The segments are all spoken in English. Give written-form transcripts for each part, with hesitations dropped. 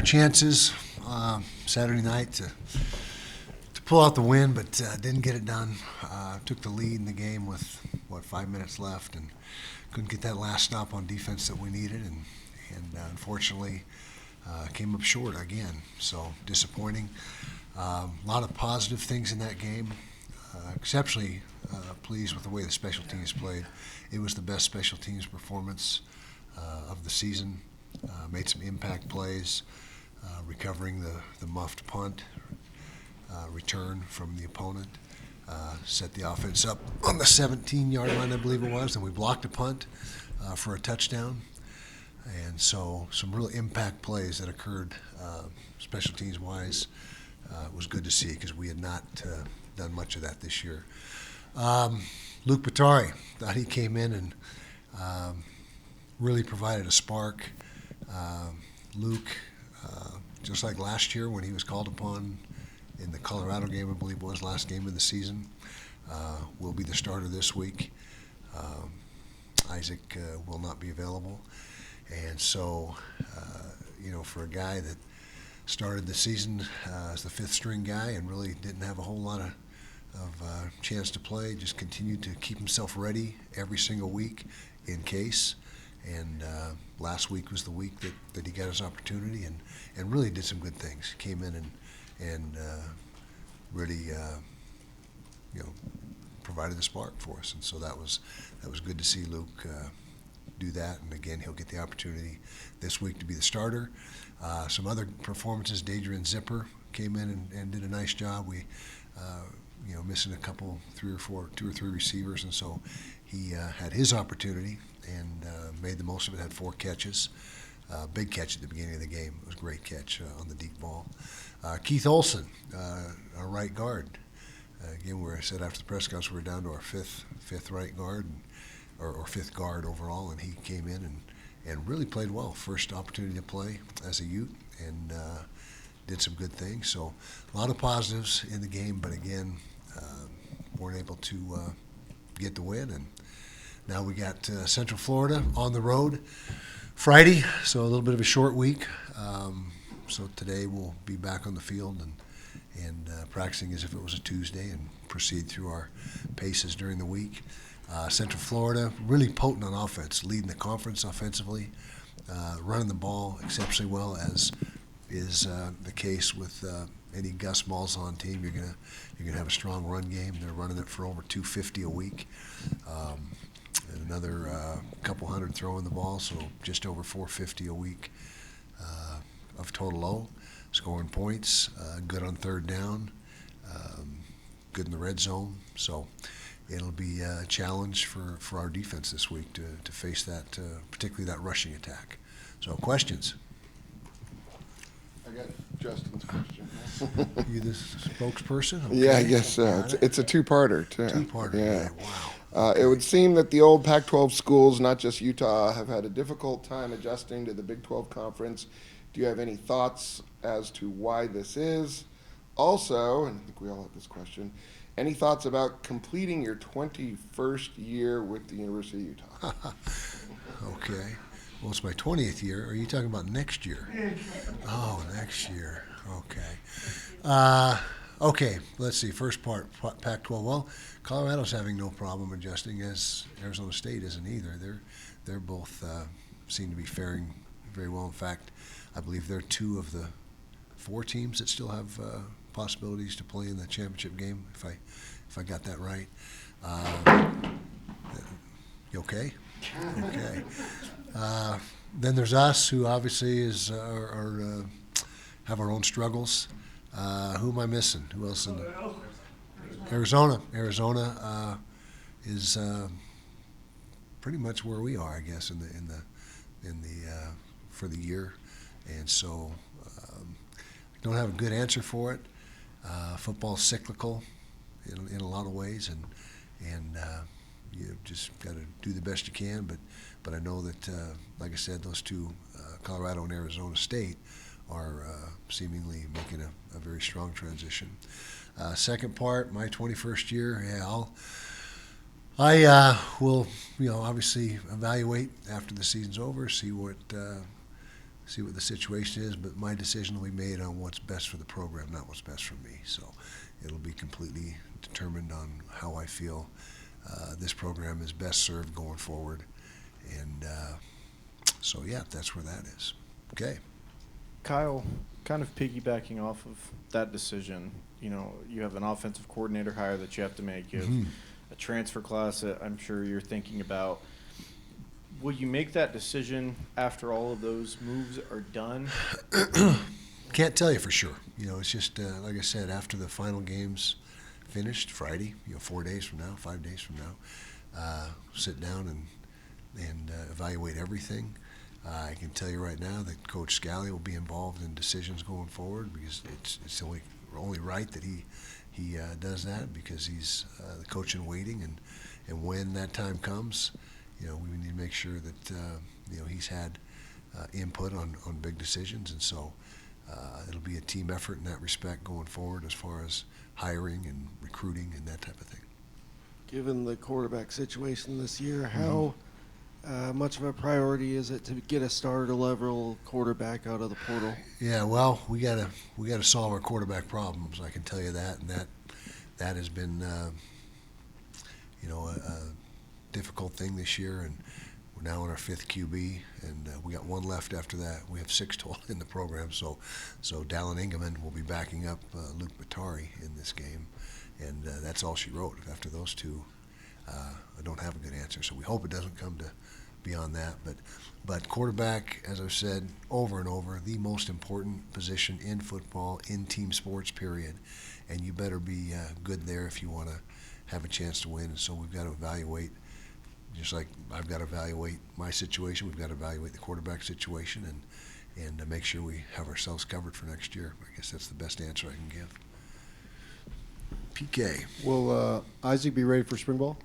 our chances Saturday night to pull out the win, but didn't get it done. Took the lead in the game with 5 minutes left, and couldn't get that last stop on defense that we needed, and unfortunately came up short again. So disappointing. A lot of positive things in that game. Exceptionally pleased with the way the special teams played. It was the best special teams performance of the season. Made some impact plays, recovering the muffed punt return from the opponent. Set the offense up on the 17-yard line, I believe it was, and we blocked a punt for a touchdown. And so some real impact plays that occurred special teams-wise. It was good to see because we had not done much of that this year. Luke Batari, thought he came in and really provided a spark. Luke, just like last year when he was called upon in the Colorado game, I believe it was, last game of the season, will be the starter this week. Isaac will not be available. And so, for a guy that started the season as the fifth string guy and really didn't have a whole lot of chance to play, just continued to keep himself ready every single week in case. And last week was the week that he got his opportunity and really did some good things. Came in and really provided the spark for us, and so that was good to see Luke do that. And again, he'll get the opportunity this week to be the starter. Some other performances, Dadrian Zipper came in and did a nice job. We missing a couple, two or three receivers, and so he had his opportunity and made the most of it. Had 4 catches. Big catch at the beginning of the game. It was a great catch on the deep ball. Keith Olson, our right guard. Again, where I said after the press conference we were down to our fifth right guard, or fifth guard overall, and he came in and really played well. First opportunity to play as a Ute, and did some good things. So a lot of positives in the game, but again, weren't able to get the win. And now we got Central Florida on the road Friday, so a little bit of a short week. So today we'll be back on the field and practicing as if it was a Tuesday and proceed through our paces during the week. Central Florida, really potent on offense, leading the conference offensively, running the ball exceptionally well, as is the case with any Gus Malzahn team. You're gonna have a strong run game. They're running it for over 250 a week. And another couple hundred throwing the ball, so just over 450 a week of total low. Scoring points, good on third down, good in the red zone. So it'll be a challenge for our defense this week to face that, particularly that rushing attack. So questions? I got Justin's question. You the spokesperson? Okay. Yeah, I guess so. It's a two-parter, too. Two-parter, yeah. Wow. It would seem that the old Pac-12 schools, not just Utah, have had a difficult time adjusting to the Big 12 conference. Do you have any thoughts as to why this is? Also, and I think we all have this question, any thoughts about completing your 21st year with the University of Utah? Okay. Well, it's my 20th year. Are you talking about next year? Oh, next year. Okay. Okay, let's see. First part, Pac-12. Well, Colorado's having no problem adjusting, as Arizona State isn't either. They're both seem to be faring very well. In fact, I believe they're 2 of the 4 teams that still have possibilities to play in the championship game, if I got that right. You okay? Okay. Then there's us, who obviously have our own struggles. Who am I missing? Who else? Arizona. Arizona is pretty much where we are, I guess, in the for the year, and so I don't have a good answer for it. Football's cyclical in a lot of ways, and you just got to do the best you can. But I know that, like I said, those 2, Colorado and Arizona State, are seemingly making a very strong transition. Second part, my 21st year, yeah, I will, obviously evaluate after the season's over, see see what the situation is. But my decision will be made on what's best for the program, not what's best for me. So it'll be completely determined on how I feel this program is best served going forward. And so, yeah, that's where that is. Okay. Kyle, kind of piggybacking off of that decision, you have an offensive coordinator hire that you have to make. You have a transfer class that I'm sure you're thinking about. Will you make that decision after all of those moves are done? Can't tell you for sure. It's just, like I said, after the final game's finished, Friday, 4 days from now, 5 days from now, sit down and evaluate everything. I can tell you right now that Coach Scally will be involved in decisions going forward because it's only right that he does that because he's the coach in waiting, and when that time comes, we need to make sure that he's had input on big decisions, and so it'll be a team effort in that respect going forward as far as hiring and recruiting and that type of thing. Given the quarterback situation this year, how much of a priority is it to get a starter level quarterback out of the portal? Yeah, well, we gotta solve our quarterback problems. I can tell you that, and that has been a difficult thing this year, and we're now in our 5th QB, and we got 1 left after that. We have 6 total in the program, so Dallin Ingeman will be backing up Luke Batari in this game, and that's all she wrote. After those 2, I don't have a good answer, so we hope it doesn't come to beyond that. But quarterback, as I've said over and over, the most important position in football, in team sports, period. And you better be good there if you want to have a chance to win. And so we've got to evaluate, just like I've got to evaluate my situation, we've got to evaluate the quarterback situation and make sure we have ourselves covered for next year. I guess that's the best answer I can give. PK. Will Isaac be ready for spring ball?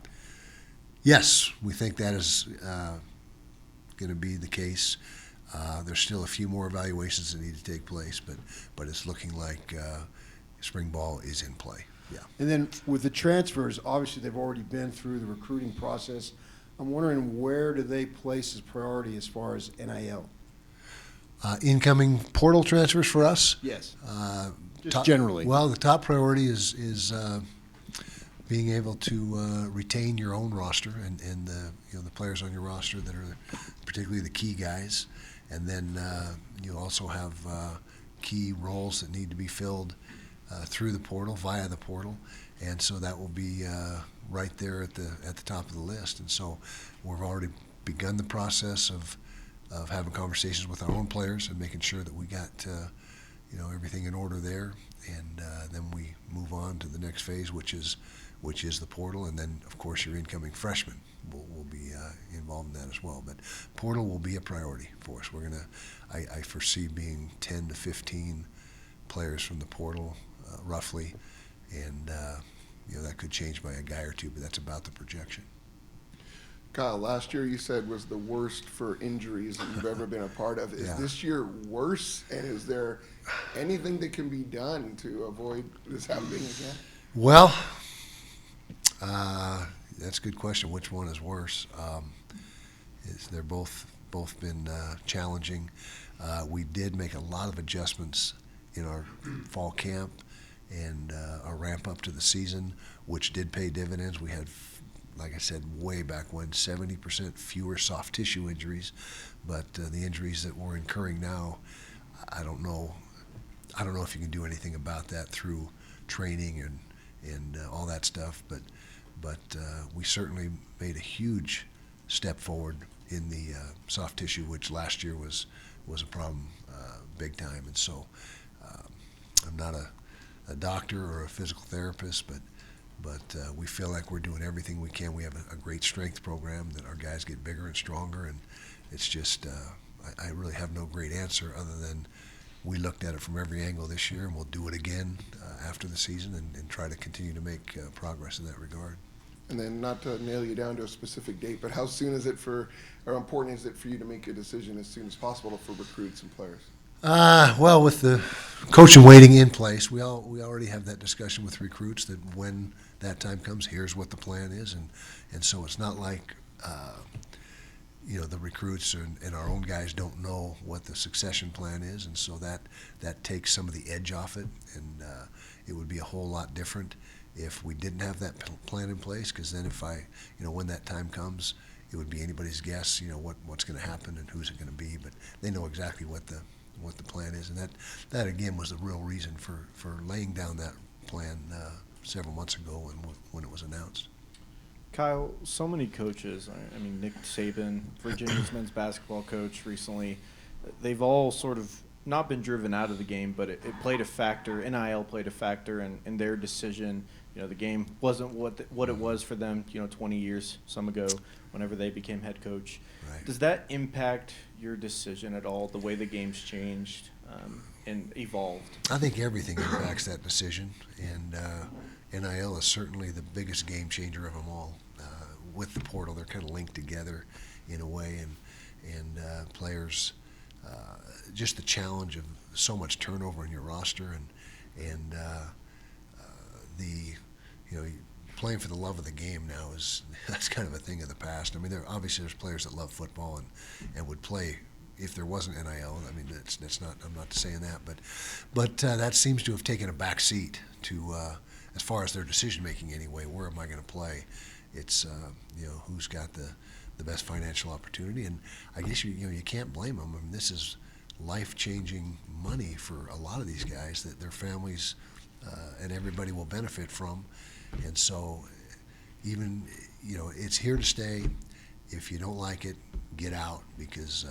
Yes, we think that is going to be the case. There's still a few more evaluations that need to take place, but it's looking like spring ball is in play. Yeah. And then with the transfers, obviously they've already been through the recruiting process. I'm wondering, where do they place as priority as far as NIL? Incoming portal transfers for us? Yes. Just generally. Well, the top priority is being able to retain your own roster and the players on your roster that are particularly the key guys, and then you also have key roles that need to be filled through the portal, via the portal, and so that will be right there at the top of the list. And so we've already begun the process of having conversations with our own players and making sure that we got everything in order there, and then we move on to the next phase, which is the portal, and then of course your incoming freshmen will be involved in that as well. But portal will be a priority for us. I foresee being 10 to 15 players from the portal roughly, and that could change by a guy or two, but that's about the projection. Kyle, last year you said was the worst for injuries that you've ever been a part of. Is this year worse, and is there anything that can be done to avoid this happening again? Well, that's a good question. Which one is worse? They're both been challenging. We did make a lot of adjustments in our fall camp and our ramp up to the season, which did pay dividends. We had, like I said, way back when, 70% fewer soft tissue injuries, but the injuries that we're incurring now, I don't know if you can do anything about that through training and all that stuff, but we certainly made a huge step forward in the soft tissue, which last year was a problem big time. And so I'm not a doctor or a physical therapist, but we feel like we're doing everything we can. We have a great strength program that our guys get bigger and stronger, and it's just I really have no great answer other than we looked at it from every angle this year, and we'll do it again after the season and try to continue to make progress in that regard. And then, not to nail you down to a specific date, but how soon is it or important is it for you to make a decision as soon as possible for recruits and players? Well, with the coach and waiting in place, we already have that discussion with recruits that when that time comes, here's what the plan is, and so it's not like the recruits and our own guys don't know what the succession plan is, and so that takes some of the edge off it, and it would be a whole lot different if we didn't have that plan in place, because then when that time comes, it would be anybody's guess, what's going to happen and who's it going to be, but they know exactly what the plan is, and that again was the real reason for laying down that plan several months ago when it was announced. Kyle, so many coaches, I mean, Nick Saban, Virginia's men's basketball coach recently, they've all sort of not been driven out of the game, but it played a factor, NIL played a factor in their decision. The game wasn't what it was for them, 20 years, some ago, whenever they became head coach. Right. Does that impact your decision at all, the way the game's changed and evolved? I think everything impacts that decision, and NIL is certainly the biggest game changer of them all. With the portal, they're kind of linked together in a way, and players, just the challenge of so much turnover in your roster, and playing for the love of the game now that's kind of a thing of the past. I mean, there's players that love football and would play if there wasn't NIL. I mean, that's not. I'm not saying that, but that seems to have taken a back seat to as far as their decision making anyway. Where am I going to play? It's who's got the best financial opportunity, and I guess you can't blame them. I mean, this is life-changing money for a lot of these guys that their families and everybody will benefit from, and so even it's here to stay. If you don't like it, get out, because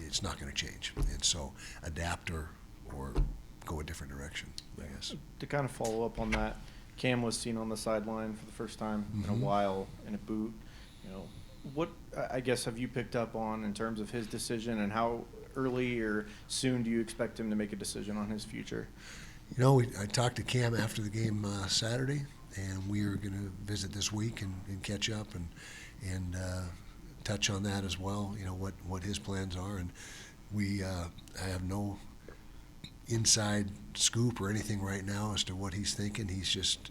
it's not going to change, and so adapt or go a different direction, I guess. To kind of follow up on that, Cam was seen on the sideline for the first time in a while in a boot. What I guess have you picked up on in terms of his decision, and how early or soon do you expect him to make a decision on his future? I talked to Cam after the game Saturday, and we are going to visit this week and catch up and touch on that as well. What his plans are, and I have no inside scoop or anything right now as to what he's thinking. He's just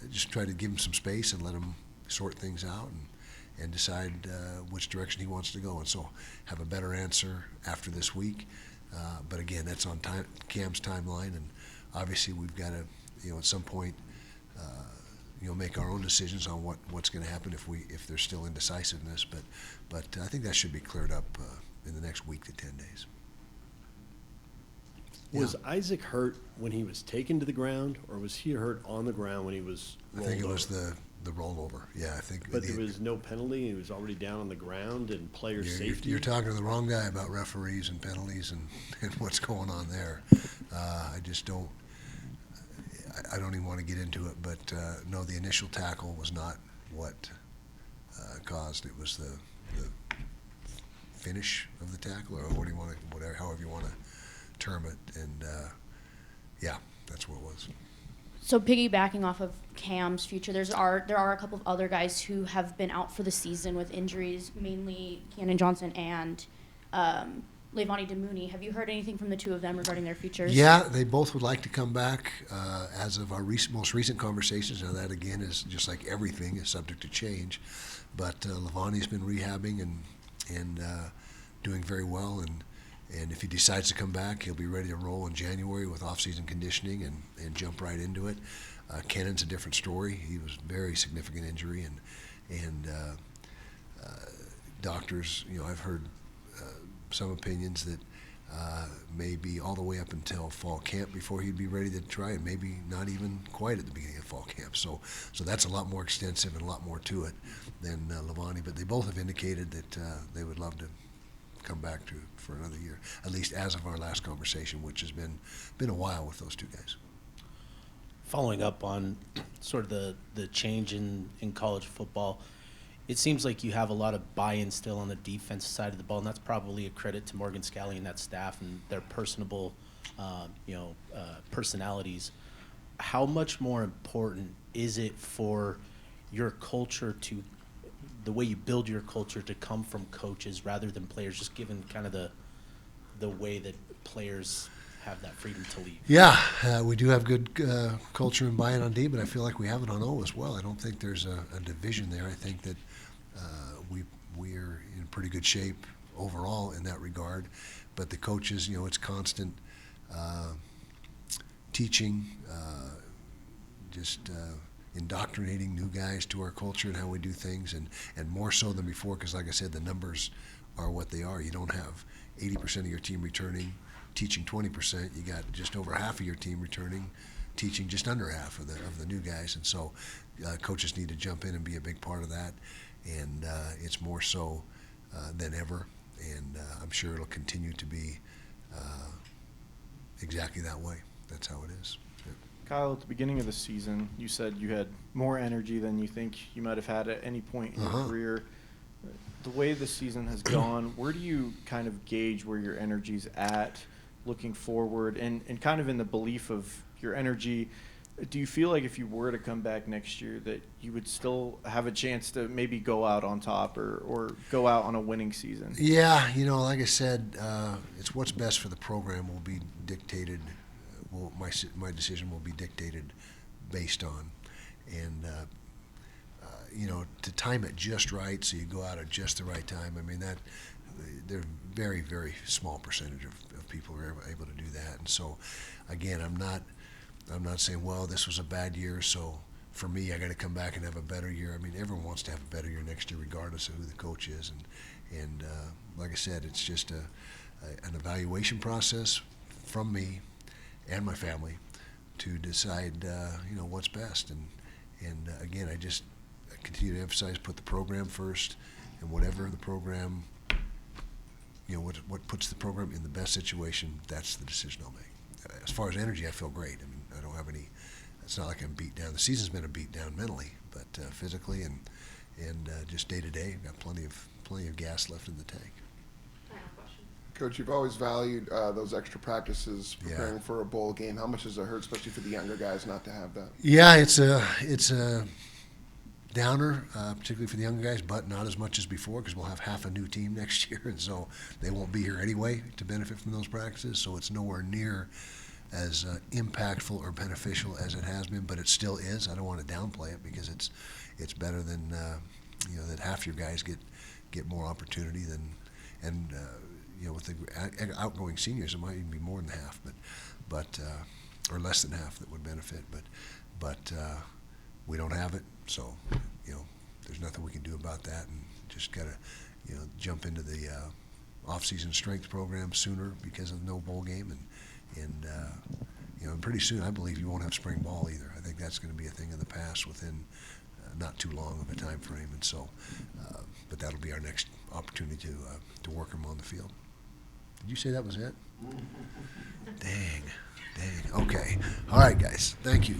just try to give him some space and let him sort things out and decide which direction he wants to go, and so have a better answer after this week. But again, that's on Cam's timeline, and obviously we've got to at some point make our own decisions on what's going to happen if there's still indecisiveness. But I think that should be cleared up in the next week to 10 days. Was Isaac hurt when he was taken to the ground, or was he hurt on the ground when he was rolled I think it over? was the rollover. Yeah, I think. But there was no penalty. He was already down on the ground, and player safety. You're talking to the wrong guy about referees and penalties and what's going on there. I just don't. I don't even want to get into it. But no, the initial tackle was not what caused. It was the finish of the tackle, or what do you want to, however you want to term it, and yeah, that's what it was. So piggybacking off of Cam's future, there are a couple of other guys who have been out for the season with injuries, mainly Cannon Johnson and Levani Demooney. Have you heard anything from the two of them regarding their futures? Yeah, they both would like to come back as of our most recent conversations. Now that, again, is just like everything, is subject to change. But Levani's been rehabbing and doing very well, and if he decides to come back, he'll be ready to roll in January with off-season conditioning and jump right into it. Cannon's a different story. He was very significant injury, and doctors, I've heard some opinions that maybe all the way up until fall camp before he'd be ready to try, and maybe not even quite at the beginning of fall camp. So that's a lot more extensive and a lot more to it than Levani. But they both have indicated that they would love to come back for another year, at least as of our last conversation, which has been a while with those two guys. Following up on sort of the change in college football, it seems like you have a lot of buy-in still on the defensive side of the ball, and that's probably a credit to Morgan Scalley and that staff and their personable, personalities. How much more important is it for your culture the way you build your culture to come from coaches rather than players, just given kind of the way that players have that freedom to leave? Yeah, we do have good culture and buy-in on D, but I feel like we have it on O as well. I don't think there's a division there. I think that we're in pretty good shape overall in that regard. But the coaches, it's constant teaching, just indoctrinating new guys to our culture and how we do things, and more so than before, because like I said, the numbers are what they are. You don't have 80% of your team returning, teaching 20%. You got just over half of your team returning, teaching just under half of the new guys, and so coaches need to jump in and be a big part of that, and it's more so than ever, and I'm sure it'll continue to be exactly that way. That's how it is. Yeah. Kyle, at the beginning of the season, you said you had more energy than you think you might have had at any point in your career. The way the season has gone, where do you kind of gauge where your energy's at looking forward, and kind of in the belief of your energy? Do you feel like if you were to come back next year that you would still have a chance to maybe go out on top or go out on a winning season? Yeah, like I said, it's what's best for the program will be dictated. My decision will be dictated based on, and to time it just right, so you go out at just the right time. I mean, that they're very, very small percentage of people are able to do that, and so again, I'm not saying, well, this was a bad year, so for me, I got to come back and have a better year. I mean, everyone wants to have a better year next year, regardless of who the coach is, and like I said, it's just an evaluation process from me and my family to decide, what's best. And again, I continue to emphasize, put the program first, and whatever the program, what puts the program in the best situation, that's the decision I'll make. As far as energy, I feel great. I mean, I don't have any. It's not like I'm beat down. The season's been a beat down mentally, but physically and just day to day, I've got plenty of gas left in the tank. Coach, you've always valued those extra practices preparing for a bowl game. How much does it hurt, especially for the younger guys, not to have that? Yeah, it's a downer, particularly for the younger guys, but not as much as before, because we'll have half a new team next year, and so they won't be here anyway to benefit from those practices. So it's nowhere near as impactful or beneficial as it has been, but it still is. I don't want to downplay it, because it's better than that half your guys get more opportunity than, and with the outgoing seniors, it might even be more than half, but or less than half that would benefit. But we don't have it, so there's nothing we can do about that, and just gotta jump into the off-season strength program sooner because of no bowl game, and pretty soon I believe you won't have spring ball either. I think that's going to be a thing of the past within not too long of a time frame, and so but that'll be our next opportunity to work them on the field. Did you say that was it? Dang. Okay. All right, guys. Thank you.